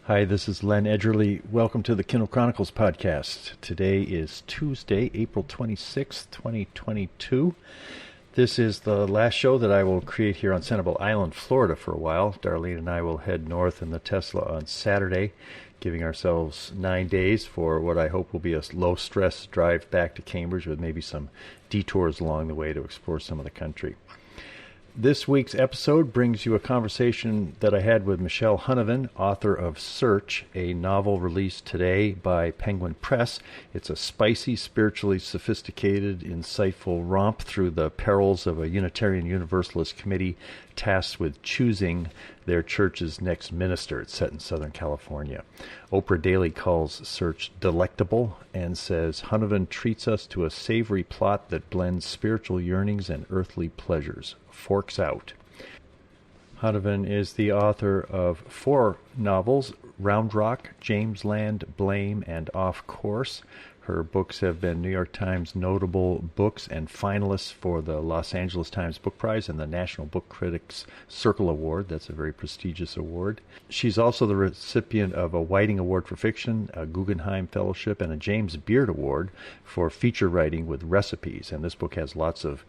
Hi, this is Len Edgerly. Welcome to the Kindle Chronicles podcast. Today is Tuesday, April 26th, 2022. This is the last show that I will create here on Sanibel Island, Florida for a while. Darlene and I will head north in the Tesla on Saturday, giving ourselves 9 days for what I hope will be a low-stress drive back to Cambridge with maybe some detours along the way to explore some of the country. This week's episode brings you a conversation that I had with Michelle Huneven, author of Search, a novel released today by Penguin Press. It's a spicy, spiritually sophisticated, insightful romp through the perils of a Unitarian Universalist committee tasked with choosing their church's next minister. It's set in Southern California. Oprah Daily calls Search delectable and says Huneven treats us to a savory plot that blends spiritual yearnings and earthly pleasures. Forks out. Huneven is the author of 4 novels, Round Rock, James Land, Blame, and Off Course. Her books have been New York Times notable books and finalists for the Los Angeles Times Book Prize and the National Book Critics Circle Award. That's a very prestigious award. She's also the recipient of a Whiting Award for Fiction, a Guggenheim Fellowship, and a James Beard Award for feature writing with recipes. And this book has lots of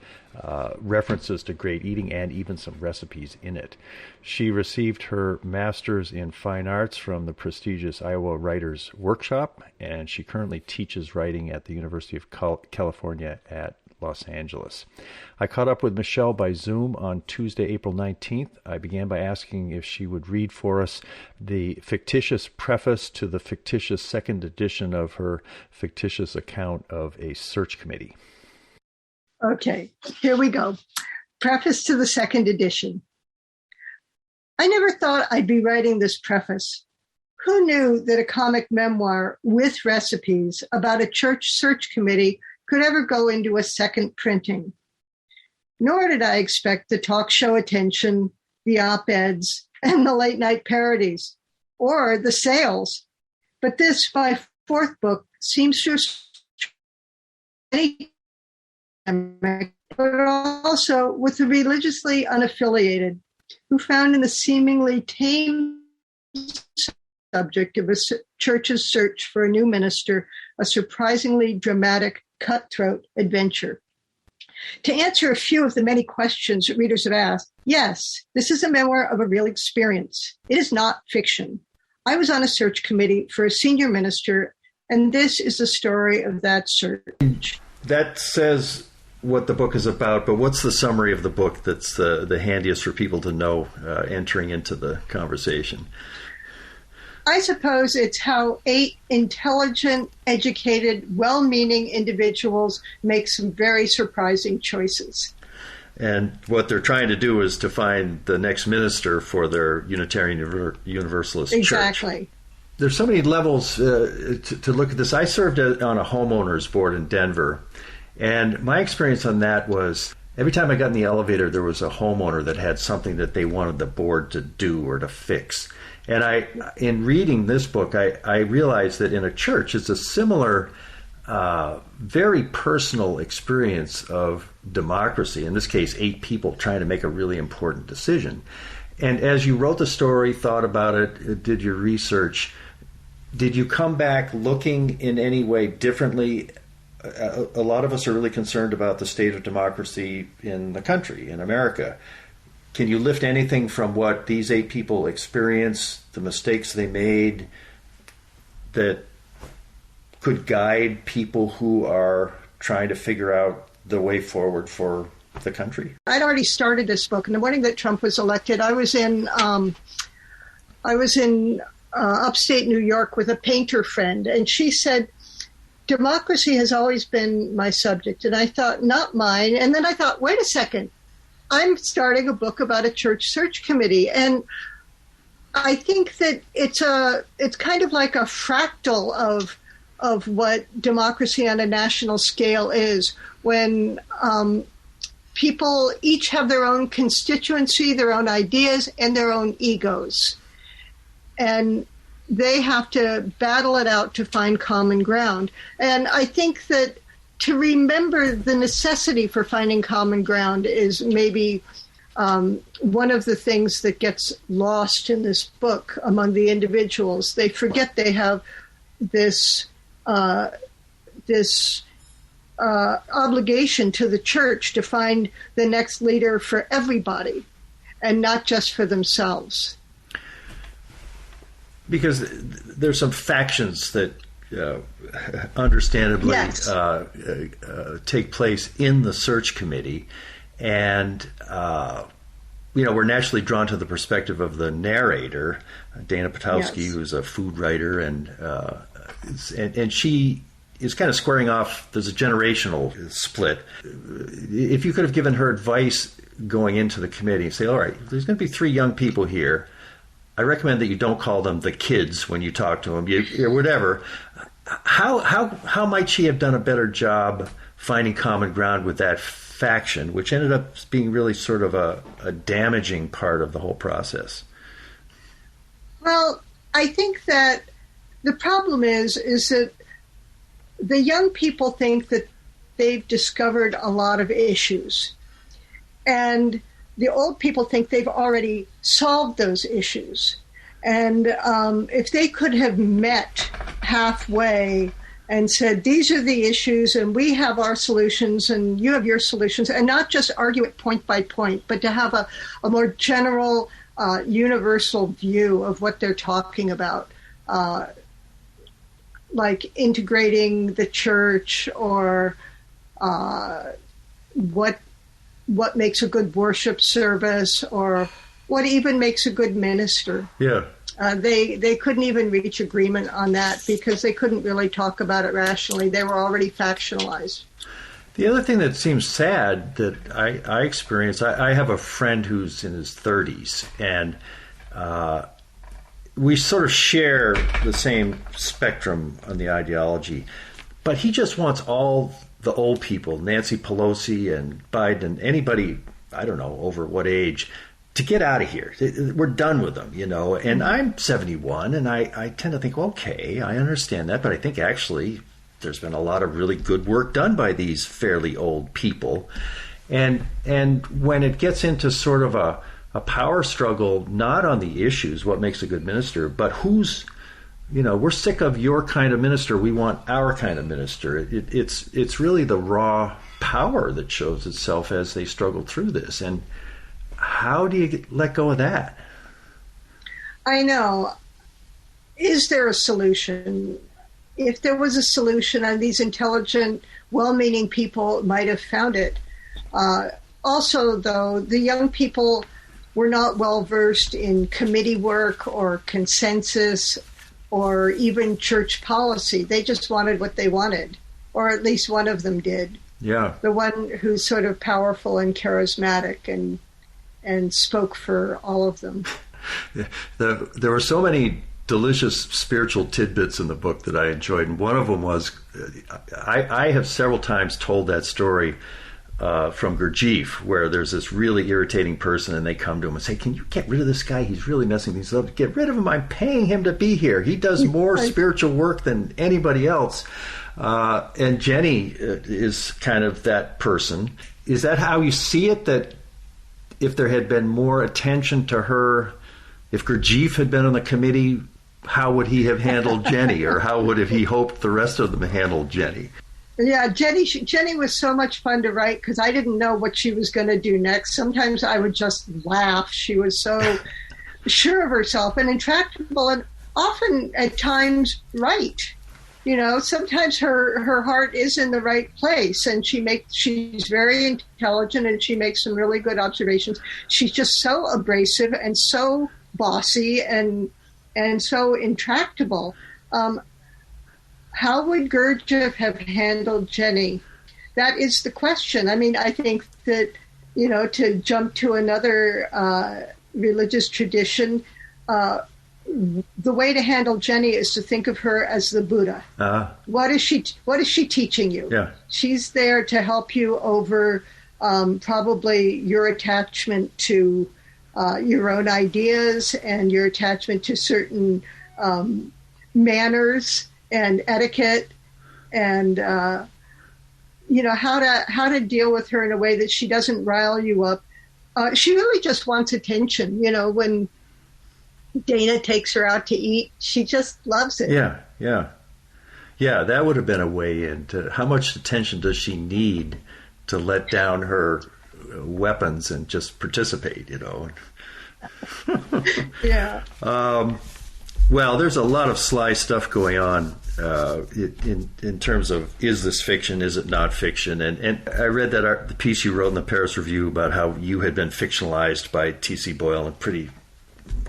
references to great eating and even some recipes in it. She received her master's in fine arts from the prestigious Iowa Writers Workshop, and she currently teaches writing at the University of California at Los Angeles. I caught up with Michelle by Zoom on Tuesday, April 19th. I began by asking if she would read for us the fictitious preface to the fictitious second edition of her fictitious account of a search committee. Okay, here we go. Preface to the second edition. I never thought I'd be writing this preface. Who knew that a comic memoir with recipes about a church search committee could ever go into a second printing? Nor did I expect the talk show attention, the op-eds, and the late night parodies, or the sales. But this, my 4th book, seems to but also with the religiously unaffiliated, who found in the seemingly tame subject of a church's search for a new minister a surprisingly dramatic, cutthroat adventure. To answer a few of the many questions that readers have asked, yes, this is a memoir of a real experience. It is not fiction. I was on a search committee for a senior minister, and this is the story of that search. That says what the book is about, but what's the summary of the book that's the handiest for people to know entering into the conversation? I suppose it's how 8 intelligent, educated, well-meaning individuals make some very surprising choices. And what they're trying to do is to find the next minister for their Unitarian Universalist church. Exactly. There's so many levels to look at this. I served on a homeowners board in Denver, and my experience on that was every time I got in the elevator, there was a homeowner that had something that they wanted the board to do or to fix. And in reading this book, I realized that in a church, it's a similar, very personal experience of democracy. In this case, 8 people trying to make a really important decision. And as you wrote the story, thought about it, did your research, did you come back looking in any way differently? A lot of us are really concerned about the state of democracy in the country, in America. Can you lift anything from what these 8 people experienced, the mistakes they made, that could guide people who are trying to figure out the way forward for the country? I'd already started this book, and the morning that Trump was elected, I was in upstate New York with a painter friend, and she said, democracy has always been my subject. And I thought, not mine. And then I thought, wait a second, I'm starting a book about a church search committee. And I think that it's kind of like a fractal of what democracy on a national scale is, when people each have their own constituency, their own ideas, and their own egos. And they have to battle it out to find common ground. And I think that to remember the necessity for finding common ground is maybe one of the things that gets lost in this book among the individuals, they forget they have this obligation to the church to find the next leader for everybody and not just for themselves. Because there's some factions that understandably take place in the search committee, and we're naturally drawn to the perspective of the narrator, Dana Potowski, who's a food writer, and she is kind of squaring off. There's a generational split. If you could have given her advice going into the committee, say, all right, there's going to be 3 young people here. I recommend that you don't call them the kids when you talk to them, or whatever. How might she have done a better job finding common ground with that faction, which ended up being really sort of a damaging part of the whole process? Well, I think that the problem is that the young people think that they've discovered a lot of issues, and the old people think they've already solved those issues. And if they could have met halfway and said, these are the issues and we have our solutions and you have your solutions, and not just argue it point by point, but to have a more general, universal view of what they're talking about, like integrating the church, or what makes a good worship service, or what even makes a good minister. Yeah. They couldn't even reach agreement on that because they couldn't really talk about it rationally. They were already factionalized. The other thing that seems sad that I experience, I have a friend who's in his 30s, and we sort of share the same spectrum on the ideology, but he just wants all the old people, Nancy Pelosi and Biden, anybody, I don't know, over what age, to get out of here. We're done with them, And I'm 71, and I tend to think, okay, I understand that, but I think actually there's been a lot of really good work done by these fairly old people. And when it gets into sort of a power struggle, not on the issues, what makes a good minister, but who's, we're sick of your kind of minister, we want our kind of minister. It's really the raw power that shows itself as they struggle through this. And how do you let go of that? I know. Is there a solution? If there was a solution, and these intelligent, well-meaning people might have found it. Also, though, the young people were not well-versed in committee work or consensus or even church policy. They just wanted what they wanted, or at least one of them did. Yeah. The one who's sort of powerful and charismatic and spoke for all of them. There were so many delicious spiritual tidbits in the book that I enjoyed, and one of them was, I have several times told that story from Gurdjieff, where there's this really irritating person and they come to him and say, can you get rid of this guy? He's really messing things up. Get rid of him. I'm paying him to be here. He does more spiritual work than anybody else. And Jenny is kind of that person. Is that how you see it, that if there had been more attention to her, if Gurdjieff had been on the committee, how would he have handled Jenny, or how would have he hoped the rest of them handled Jenny? Yeah, Jenny was so much fun to write because I didn't know what she was going to do next. Sometimes I would just laugh. She was so sure of herself and intractable, and often at times right. Sometimes her heart is in the right place, and she's very intelligent, and she makes some really good observations. She's just so abrasive and so bossy and so intractable. How would Gurdjieff have handled Jenny? That is the question. I mean, I think that, to jump to another religious tradition, the way to handle Jenny is to think of her as the Buddha. What is she teaching you? Yeah. She's there to help you over probably your attachment to your own ideas and your attachment to certain manners and etiquette, and how to deal with her in a way that she doesn't rile you up, she really just wants attention. You know, when Dana takes her out to eat, she just loves it. Yeah, yeah. Yeah, that would have been a way into how much attention does she need to let down her weapons and just participate, you know. Yeah. Well, there's a lot of sly stuff going on in terms of, is this fiction, is it not fiction? And I read that the piece you wrote in the Paris Review about how you had been fictionalized by T.C. Boyle, a pretty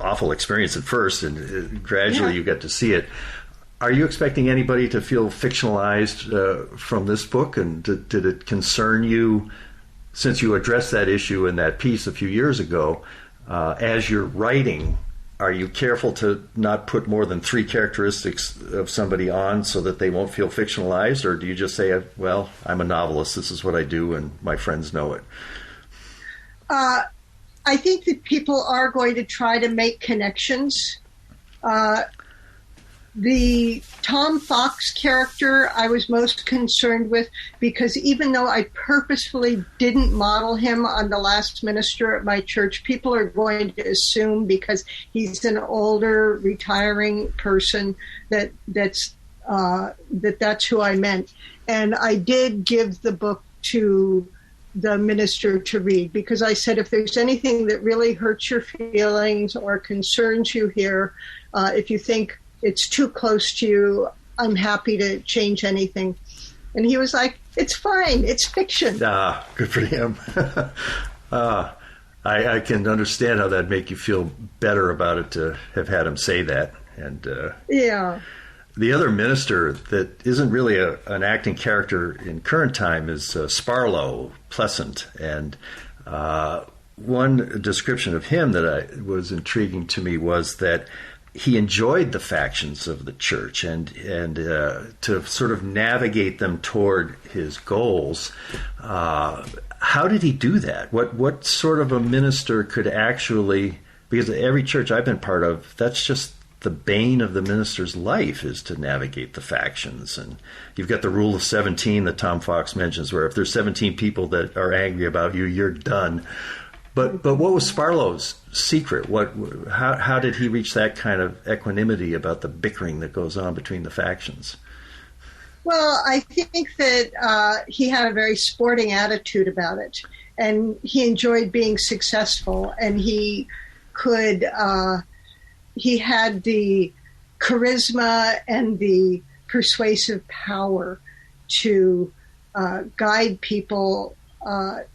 awful experience at first, and gradually you got to see it. Are you expecting anybody to feel fictionalized from this book? And did it concern you, since you addressed that issue in that piece a few years ago, as you're writing, are you careful to not put more than 3 characteristics of somebody on so that they won't feel fictionalized? Or do you just say, well, I'm a novelist, this is what I do, and my friends know it? I think that people are going to try to make connections. The Tom Fox character I was most concerned with, because even though I purposefully didn't model him on the last minister at my church, people are going to assume because he's an older, retiring person that's who I meant. And I did give the book to the minister to read, because I said, if there's anything that really hurts your feelings or concerns you here, if you think it's too close to you, I'm happy to change anything. And he was like, it's fine, it's fiction. Good for him. I can understand how that'd make you feel better about it to have had him say that. And yeah. The other minister that isn't really an acting character in current time is Sparlow Pleasant. And one description of him that was intriguing to me was that he enjoyed the factions of the church and to sort of navigate them toward his goals. How did he do that? What sort of a minister could actually, because every church I've been part of, that's just the bane of the minister's life, is to navigate the factions. And you've got the rule of 17 that Tom Fox mentions, where if there's 17 people that are angry about you, you're done. But what was Sparlow's secret? How did he reach that kind of equanimity about the bickering that goes on between the factions? Well, I think that he had a very sporting attitude about it, and he enjoyed being successful, and he had the charisma and the persuasive power to guide people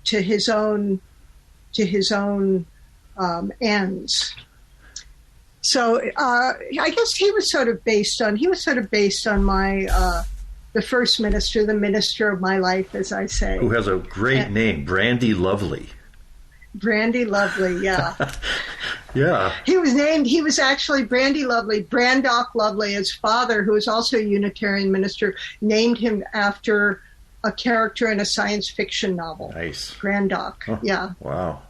to his own ends. So I guess he was sort of based on my the first minister, the minister of my life, as I say. Who has a great name, Brandy Lovely. Brandy Lovely, yeah. Yeah. He was actually Brandy Lovely. Brandock Lovely, his father, who was also a Unitarian minister, named him after a character in a science fiction novel. Nice. Brandock, yeah. Wow.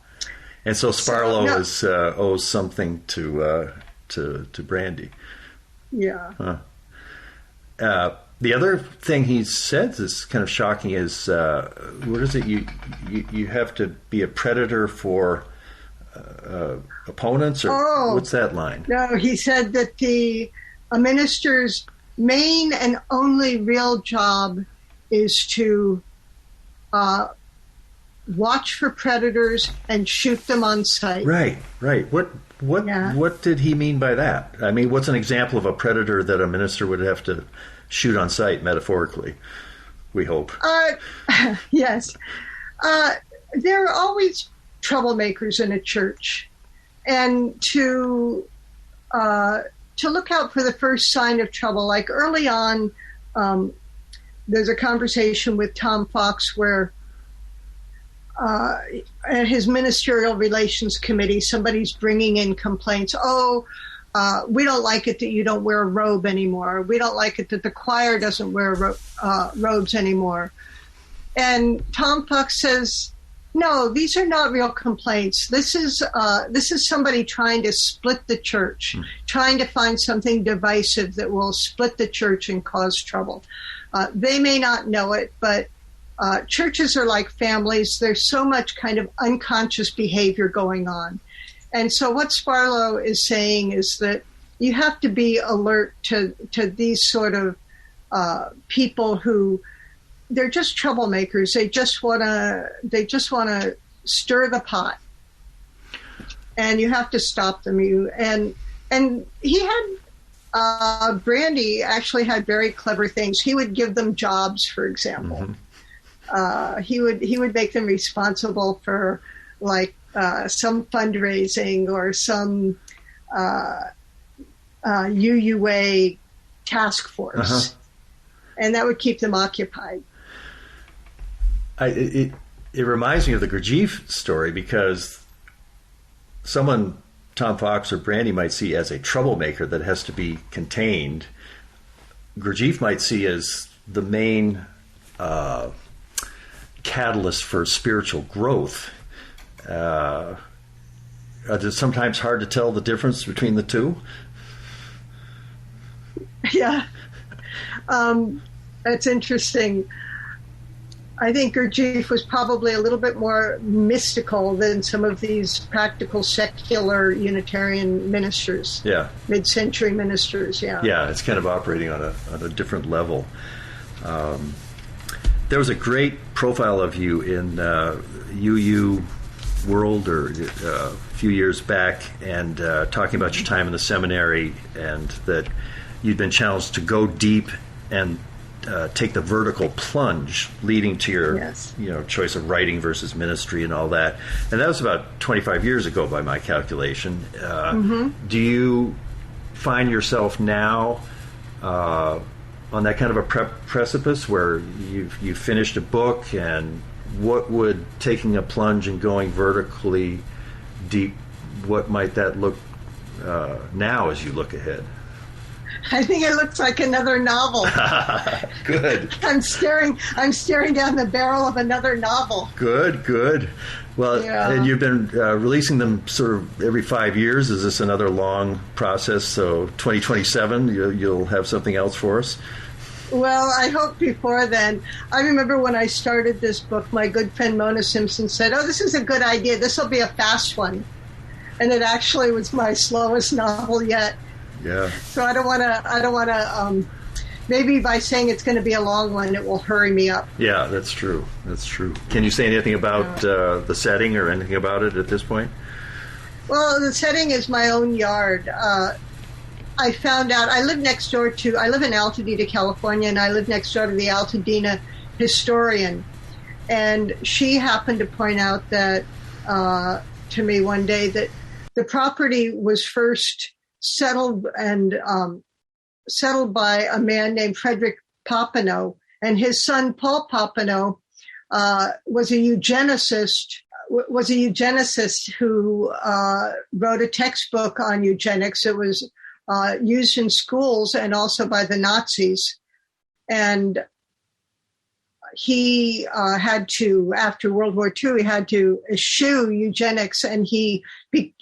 And so Sparlow owes something to Brandy. Yeah. Huh. The other thing he says is kind of shocking is, what is it? You have to be a predator for opponents, or what's that line? No, he said that a minister's main and only real job is to watch for predators and shoot them on sight. Right. What did he mean by that? I mean, what's an example of a predator that a minister would have to shoot on sight, metaphorically, we hope? Yes. There are always troublemakers in a church. And to look out for the first sign of trouble, like early on, there's a conversation with Tom Fox where at his ministerial relations committee, somebody's bringing in complaints. We don't like it that you don't wear a robe anymore. We don't like it that the choir doesn't wear robes anymore. And Tom Fox says, no, these are not real complaints. This is somebody trying to split the church, trying to find something divisive that will split the church and cause trouble. They may not know it, but churches are like families. There's so much kind of unconscious behavior going on. And so what Sparlow is saying is that you have to be alert to these sort of people who, they're just troublemakers. They just want to stir the pot, and you have to stop them. And he had Brandy actually had very clever things. He would give them jobs, for example. Mm-hmm. He would make them responsible for some fundraising or some UUA task force, and that would keep them occupied. It reminds me of the Gregg story, because someone Tom Fox or Brandy might see as a troublemaker that has to be contained, Gregg might see as the main catalyst for spiritual growth. It's sometimes hard to tell the difference between the two. Yeah, that's interesting. I think Gurdjieff was probably a little bit more mystical than some of these practical secular Unitarian ministers. Yeah, mid-century ministers. Yeah, yeah, it's kind of operating on a different level. There was a great profile of you in UUWorld a few years back, and talking about your time in the seminary, and that you'd been challenged to go deep and take the vertical plunge, leading to your choice of writing versus ministry and all that. And that was about 25 years ago by my calculation. Do you find yourself now on that kind of a precipice where you've finished a book, and what would taking a plunge and going vertically deep, what might that look now as you look ahead? I think it looks like another novel. Good. I'm staring down the barrel of another novel. Good. Well, and you've been releasing them sort of every 5 years. Is this another long process? So 2027, you'll have something else for us? Well, I hope before then. I remember when I started this book, my good friend Mona Simpson said, "Oh, this is a good idea. This will be a fast one." And it actually was my slowest novel yet. Yeah. So I don't want to. Maybe by saying it's going to be a long one, it will hurry me up. Yeah, that's true. Can you say anything about the setting or anything about it at this point? Well, the setting is my own yard. I found out I live in Altadena, California, and I live next door to the Altadena historian. And she happened to point out that to me one day that the property was first settled by a man named Frederick Papineau, and his son Paul Papineau was a eugenicist who wrote a textbook on eugenics. It was used in schools and also by the Nazis, and he had to, after World War II, he had to eschew eugenics, and he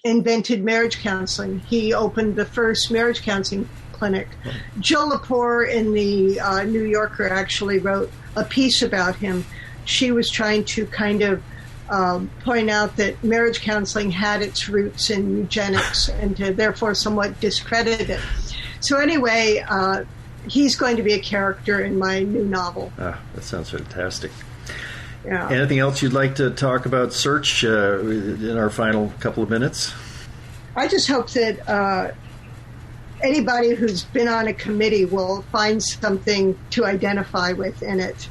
invented marriage counseling. He opened the first marriage counseling clinic. Jill Lepore in the New Yorker actually wrote a piece about him. She was trying to kind of point out that marriage counseling had its roots in eugenics and to therefore somewhat discredit it. So anyway, he's going to be a character in my new novel. That sounds fantastic. Yeah. Anything else you'd like to talk about Search in our final couple of minutes? I just hope that anybody who's been on a committee will find something to identify with in it.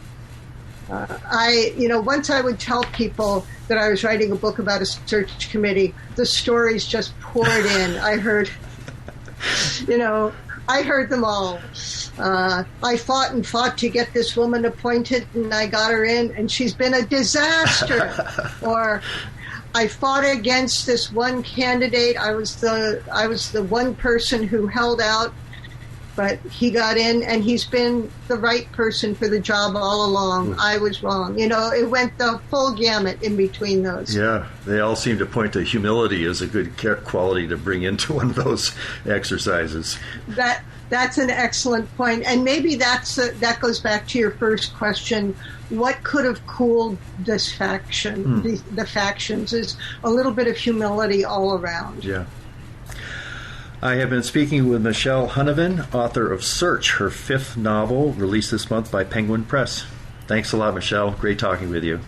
Once I would tell people that I was writing a book about a search committee, the stories just poured in. I heard them all. I fought to get this woman appointed, and I got her in, and she's been a disaster. Or I fought against this one candidate. I was the one person who held out, but he got in, and he's been the right person for the job all along. I was wrong. It went the full gamut in between those. Yeah, they all seem to point to humility as a good quality to bring into one of those exercises. That's an excellent point. And maybe that goes back to your first question. What could have cooled this faction, the factions, is a little bit of humility all around. Yeah. I have been speaking with Michelle Huneven, author of Search, her 5th novel, released this month by Penguin Press. Thanks a lot, Michelle. Great talking with you.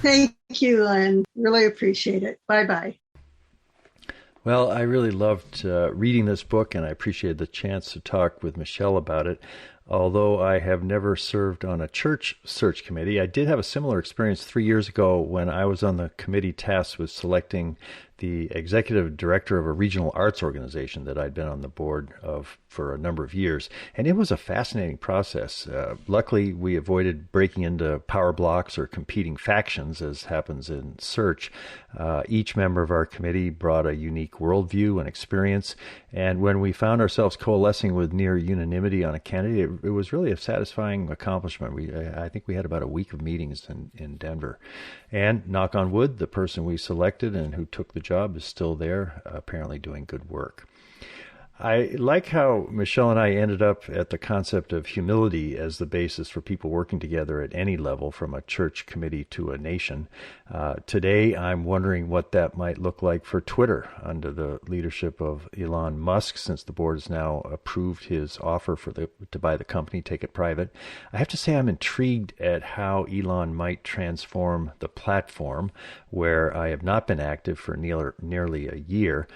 Thank you, Len. Really appreciate it. Bye-bye. Well, I really loved reading this book, and I appreciated the chance to talk with Michelle about it. Although I have never served on a church search committee, I did have a similar experience 3 years ago when I was on the committee tasked with selecting the executive director of a regional arts organization that I'd been on the board of for a number of years. And it was a fascinating process. Luckily, we avoided breaking into power blocks or competing factions, as happens in search. Each member of our committee brought a unique worldview and experience. And when we found ourselves coalescing with near unanimity on a candidate, it was really a satisfying accomplishment. I think we had about a week of meetings in Denver. And knock on wood, the person we selected and who took the job is still there, apparently doing good work. I like how Michelle and I ended up at the concept of humility as the basis for people working together at any level, from a church committee to a nation. Today, I'm wondering what that might look like for Twitter under the leadership of Elon Musk, since the board has now approved his offer to buy the company, take it private. I have to say I'm intrigued at how Elon might transform the platform, where I have not been active for nearly a year.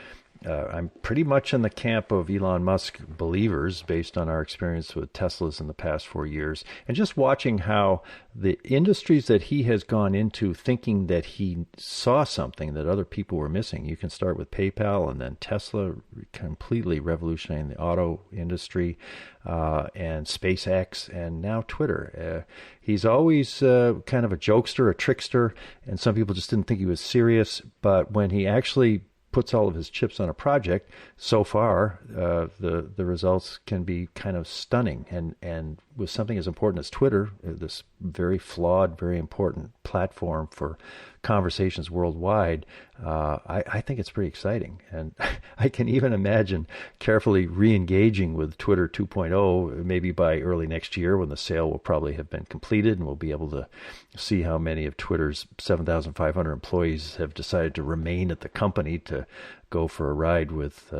I'm pretty much in the camp of Elon Musk believers based on our experience with Teslas in the past 4 years, and just watching how the industries that he has gone into thinking that he saw something that other people were missing. You can start with PayPal and then Tesla completely revolutionizing the auto industry, and SpaceX, and now Twitter. He's always kind of a jokester, a trickster, and some people just didn't think he was serious, but when he actually puts all of his chips on a project, so far the results can be kind of stunning. And with something as important as Twitter, this very flawed, very important platform for conversations worldwide, I think it's pretty exciting. And I can even imagine carefully re-engaging with Twitter 2.0, maybe by early next year, when the sale will probably have been completed, and we'll be able to see how many of Twitter's 7,500 employees have decided to remain at the company to go for a ride with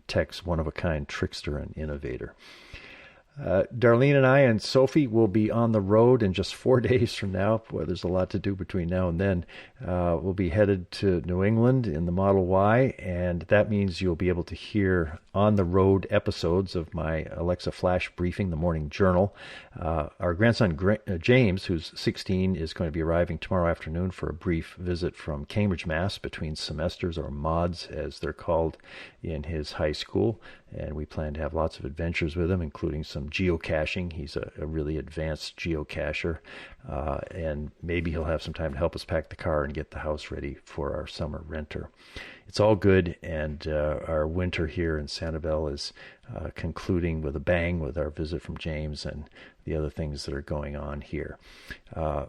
tech's one-of-a-kind trickster and innovator. Darlene and I and Sophie will be on the road in just 4 days from now. Boy, there's a lot to do between now and then. We'll be headed to New England in the Model Y, and that means you'll be able to hear on-the-road episodes of my Alexa Flash Briefing, the Morning Journal. Our grandson, James, who's 16, is going to be arriving tomorrow afternoon for a brief visit from Cambridge, Mass. Between semesters, or mods, as they're called in his high school. And we plan to have lots of adventures with him, including some geocaching. He's a really advanced geocacher, and maybe he'll have some time to help us pack the car and get the house ready for our summer renter. It's all good, and our winter here in Sanibel is concluding with a bang with our visit from James and the other things that are going on here.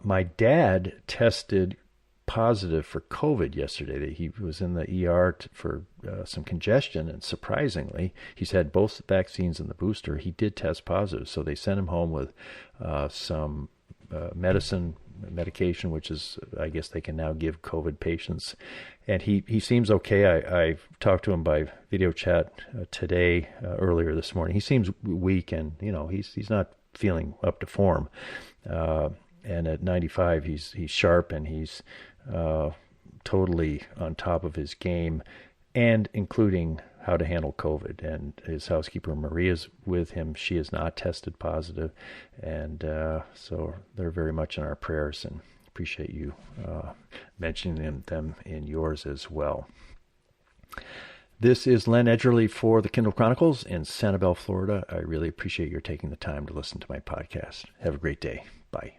My dad tested positive for COVID yesterday. He was in the ER for some congestion, and surprisingly, he's had both vaccines and the booster. He did test positive, so they sent him home with some medication, which is, I guess they can now give COVID patients. And he seems okay. I talked to him by video chat today, earlier this morning. He seems weak, and he's not feeling up to form. And at 95, he's sharp, and he's totally on top of his game, and including how to handle COVID. And his housekeeper, Maria's with him. She is not tested positive. And so they're very much in our prayers, and appreciate you mentioning them in yours as well. This is Len Edgerly for the Kindle Chronicles in Sanibel, Florida. I really appreciate your taking the time to listen to my podcast. Have a great day. Bye.